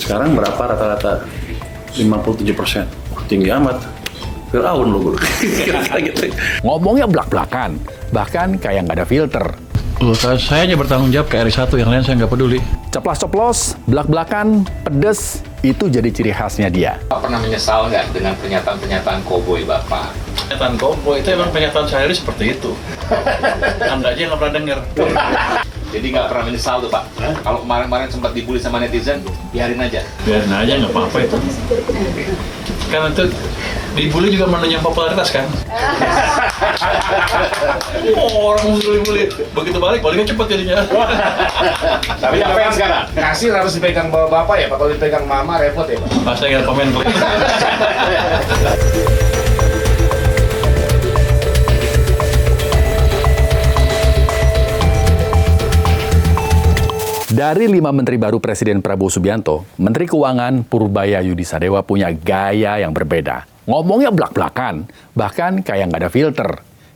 Sekarang berapa rata-rata? 57%. Tinggi amat. Fir'aun lo guru. Gitu. Ngomongnya belak-belakan, bahkan kayak nggak ada filter. Saya aja bertanggung jawab ke RI1, yang lain saya nggak peduli. Ceplas-ceplos, belak-belakan, pedes, itu jadi ciri khasnya dia. Bapak pernah menyesal nggak dengan pernyataan-pernyataan koboi Bapak? Pernyataan koboi itu emang pernyataan saya seperti itu. Anda aja nggak pernah dengar. Jadi nggak pernah menyesal tuh Pak? Kalau kemarin-kemarin sempat dibully sama netizen, biarin aja. Biarin aja, nggak apa-apa itu. Kan itu dibully juga menunjang popularitas kan? Orang dibully, begitu baliknya cepat jadinya. Tapi apa yang sekarang? Kasir harus dipegang bapak ya, Pak. Kalau dipegang mama repot ya, Pak. Saya nggak komen. Dari 5 menteri baru Presiden Prabowo Subianto, Menteri Keuangan Purbaya Yudisadewa punya gaya yang berbeda. Ngomongnya belak-belakan, bahkan kayak nggak ada filter.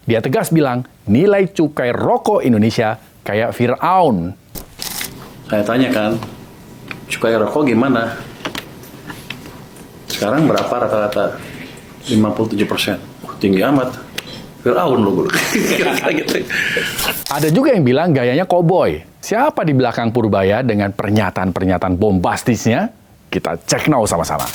Dia tegas bilang, nilai cukai rokok Indonesia kayak Fir'aun. Saya tanya kan, cukai rokok gimana? Sekarang berapa rata-rata? 57%. Tinggi amat. Fir'aun lo guru. Gitu. Ada juga yang bilang gayanya koboi. Siapa di belakang Purbaya dengan pernyataan-pernyataan bombastisnya? Kita cek now sama-sama.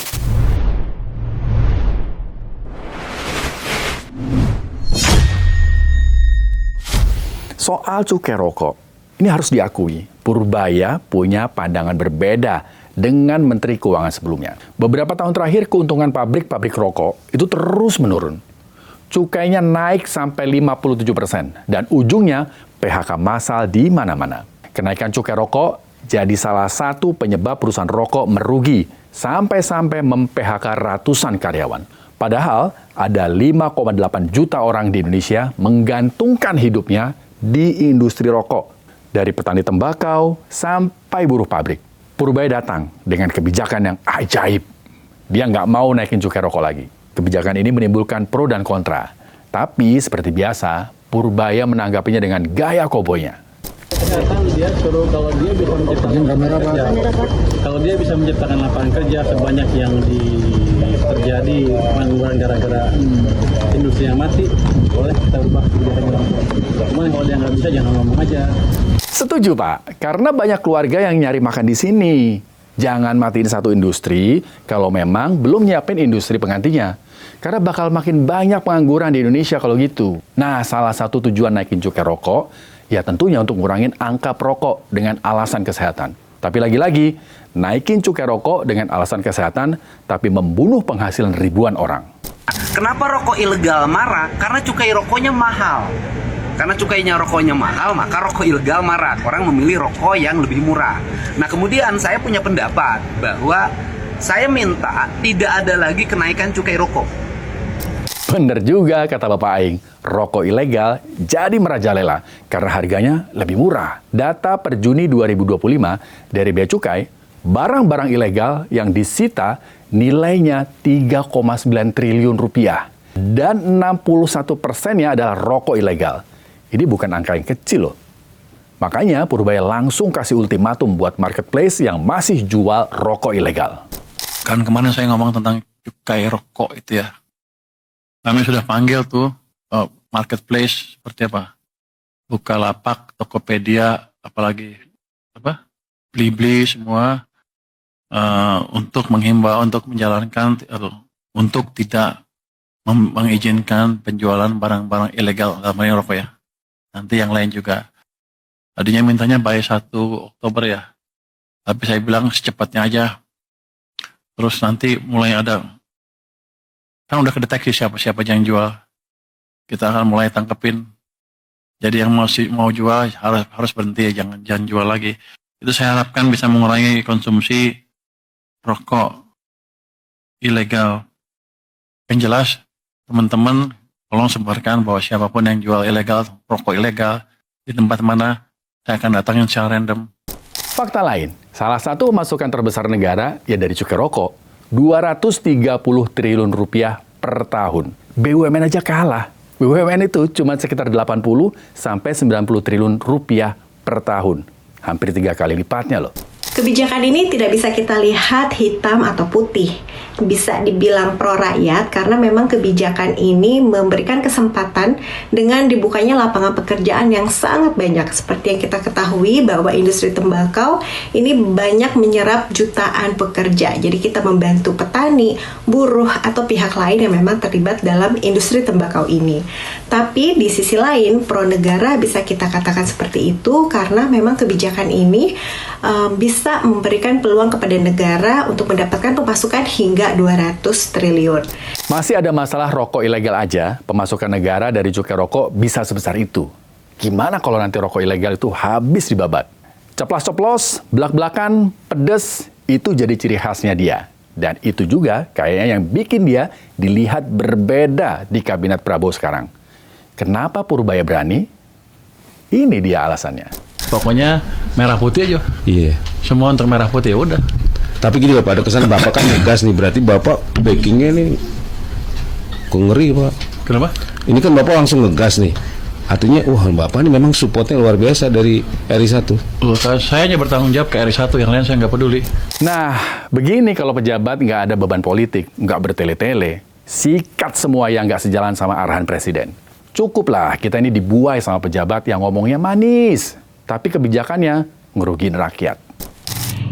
Soal cukai rokok, ini harus diakui, Purbaya punya pandangan berbeda dengan Menteri Keuangan sebelumnya. Beberapa tahun terakhir, keuntungan pabrik-pabrik rokok itu terus menurun. Cukainya naik sampai 57%, dan ujungnya PHK massal di mana-mana. Kenaikan cukai rokok jadi salah satu penyebab perusahaan rokok merugi sampai-sampai mem-PHK ratusan karyawan. Padahal ada 5,8 juta orang di Indonesia menggantungkan hidupnya di industri rokok. Dari petani tembakau sampai buruh pabrik. Purbaya datang dengan kebijakan yang ajaib. Dia nggak mau naikin cukai rokok lagi. Kebijakan ini menimbulkan pro dan kontra. Tapi seperti biasa, Purbaya menanggapinya dengan gaya koboynya. Dia suruh kalau dia bisa menciptakan kalau dia bisa menciptakan lapangan kerja sebanyak yang terjadi pengangguran gara-gara industri yang mati, boleh kita ubah kebijakan. Cuman kalau dia nggak bisa, jangan ngomong aja. Setuju, Pak. Karena banyak keluarga yang nyari makan di sini. Jangan matiin satu industri kalau memang belum nyiapin industri penggantinya. Karena bakal makin banyak pengangguran di Indonesia kalau gitu. Nah, salah satu tujuan naikin cukai rokok, ya tentunya untuk ngurangin angka perokok dengan alasan kesehatan. Tapi lagi-lagi, naikin cukai rokok dengan alasan kesehatan, tapi membunuh penghasilan ribuan orang. Kenapa rokok ilegal marah? Karena cukai rokoknya mahal. Karena cukainya rokoknya mahal, maka rokok ilegal marah. Orang memilih rokok yang lebih murah. Nah, kemudian saya punya pendapat bahwa saya minta tidak ada lagi kenaikan cukai rokok. Bener juga kata Bapak Aing, rokok ilegal jadi merajalela karena harganya lebih murah. Data per Juni 2025 dari Bea Cukai, barang-barang ilegal yang disita nilainya 3,9 triliun rupiah. Dan 61%-nya adalah rokok ilegal. Ini bukan angka yang kecil loh. Makanya Purbaya langsung kasih ultimatum buat marketplace yang masih jual rokok ilegal. Kan kemarin saya ngomong tentang cukai rokok itu ya. Kami sudah panggil tuh marketplace seperti apa? Bukalapak, Tokopedia, apalagi Blibli semua untuk menghimbau, untuk menjalankan, untuk tidak mengizinkan penjualan barang-barang ilegal dalam hal ini rokok ya. Nanti yang lain juga. Tadinya mintanya by 1 Oktober ya. Tapi saya bilang secepatnya aja. Terus nanti mulai ada, kan udah kedeteksi siapa-siapa yang jual. Kita akan mulai tangkepin. Jadi yang mau jual harus berhenti, jangan jual lagi. Itu saya harapkan bisa mengurangi konsumsi rokok ilegal. Yang jelas, teman-teman tolong sebarkan bahwa siapapun yang jual ilegal, rokok ilegal di tempat mana, saya akan datangin secara random. Fakta lain, salah satu masukan terbesar negara ya dari cukai rokok, 230 triliun rupiah per tahun. BUMN aja kalah. BUMN itu cuma sekitar 80 sampai 90 triliun rupiah per tahun. Hampir 3 kali lipatnya loh. Kebijakan ini tidak bisa kita lihat hitam atau putih. Bisa dibilang pro rakyat karena memang kebijakan ini memberikan kesempatan dengan dibukanya lapangan pekerjaan yang sangat banyak. Seperti yang kita ketahui bahwa industri tembakau ini banyak menyerap jutaan pekerja. Jadi kita membantu petani, buruh, atau pihak lain yang memang terlibat dalam industri tembakau ini. Tapi di sisi lain, pro negara bisa kita katakan seperti itu karena memang kebijakan ini bisa memberikan peluang kepada negara untuk mendapatkan pemasukan hingga 200 triliun. Masih ada masalah rokok ilegal aja, pemasukan negara dari cukai rokok bisa sebesar itu. Gimana kalau nanti rokok ilegal itu habis dibabat? Ceplas-ceplos, belak-belakan, pedes, itu jadi ciri khasnya dia. Dan itu juga kayaknya yang bikin dia dilihat berbeda di kabinet Prabowo sekarang. Kenapa Purbaya berani? Ini dia alasannya. Pokoknya merah putih aja. Iya. Semua untuk merah putih, ya udah. Tapi gini Bapak, ada kesan Bapak kan ngegas nih, berarti Bapak backingnya nih kok ngeri Pak. Kenapa? Ini kan Bapak langsung ngegas nih. Artinya, wah Bapak ini memang supportnya luar biasa dari RI1. Loh, saya hanya bertanggung jawab ke RI1, yang lain saya nggak peduli. Nah, begini kalau pejabat nggak ada beban politik, nggak bertele-tele, sikat semua yang nggak sejalan sama arahan Presiden. Cukuplah kita ini dibuai sama pejabat yang ngomongnya manis, tapi kebijakannya ngerugiin rakyat.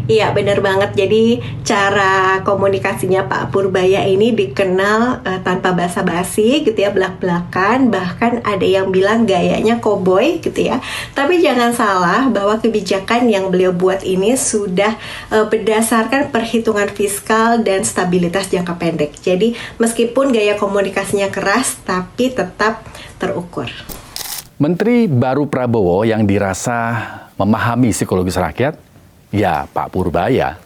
Iya, benar banget. Jadi cara komunikasinya Pak Purbaya ini dikenal tanpa basa-basi gitu ya, belak-belakan, bahkan ada yang bilang gayanya koboi gitu ya. Tapi jangan salah bahwa kebijakan yang beliau buat ini sudah berdasarkan perhitungan fiskal dan stabilitas jangka pendek. Jadi meskipun gaya komunikasinya keras, tapi tetap terukur. Menteri baru Prabowo yang dirasa memahami psikologis rakyat, ya Pak Purbaya.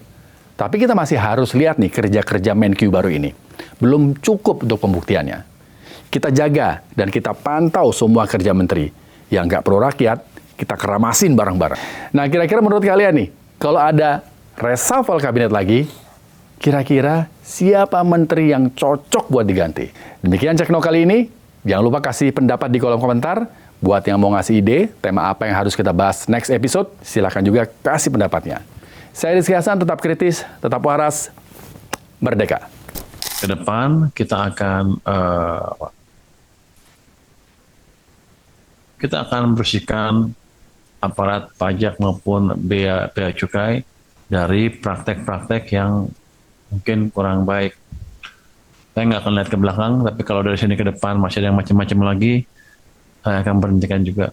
Tapi kita masih harus lihat nih kerja-kerja Menkyu baru ini. Belum cukup untuk pembuktiannya. Kita jaga dan kita pantau semua kerja menteri. Yang nggak pro rakyat, kita keramasin bareng-bareng. Nah kira-kira menurut kalian nih, kalau ada reshuffle kabinet lagi, kira-kira siapa menteri yang cocok buat diganti? Demikian Cekno kali ini. Jangan lupa kasih pendapat di kolom komentar. Buat yang mau ngasih ide, tema apa yang harus kita bahas next episode, silakan juga kasih pendapatnya. Saya Rizky Hasan, tetap kritis, tetap waras, merdeka. Ke depan kita akan bersihkan aparat pajak maupun bea cukai dari praktek-praktek yang mungkin kurang baik. Saya nggak akan lihat ke belakang, tapi kalau dari sini ke depan masih ada yang macam-macam lagi, saya akan berhentikan juga.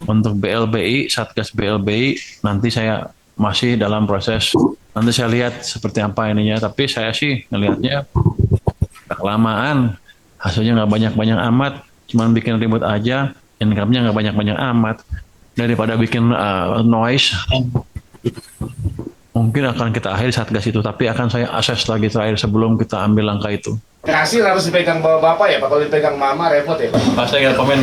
Untuk BLBI, Satgas BLBI, nanti saya masih dalam proses. Nanti saya lihat seperti apa ininya. Tapi saya sih ngelihatnya kelamaan. Hasilnya nggak banyak-banyak amat. Cuman bikin ribut aja. Income-nya nggak banyak-banyak amat. Daripada bikin noise. Mungkin akan kita akhiri Satgas itu. Tapi akan saya akses lagi terakhir sebelum kita ambil langkah itu. Hasil harus dipegang bapak ya Pak, kalau dipegang mama repot ya Pak. Saya nggak komen.